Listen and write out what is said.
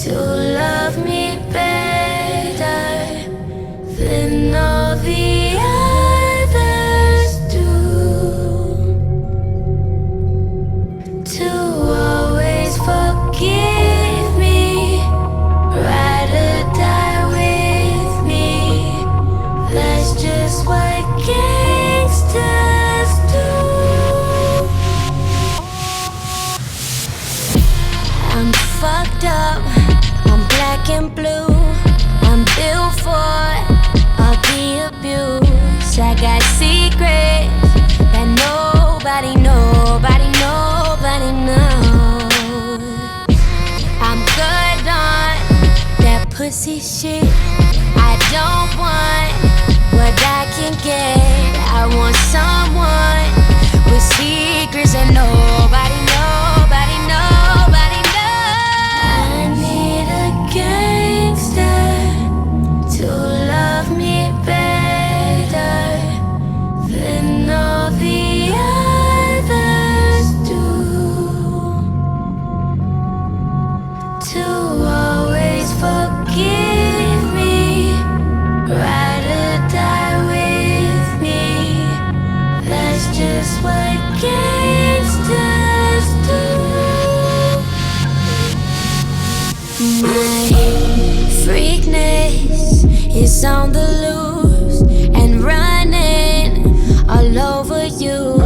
to love me better than all the others do, to always forgive me, ride or die with me. That's just what gangsters do. I'm fucked up, I'm black and blue, I'm built for all the abuse. I got secrets that nobody knows. I'm good on that pussy shit. I don't want what I can get. I want someone with secrets that nobody knows. I need a gangster to love me better than all the others do, to always forgive me, ride or die with me. That's just what gangsters do. My freakness is on the loose and running all over you.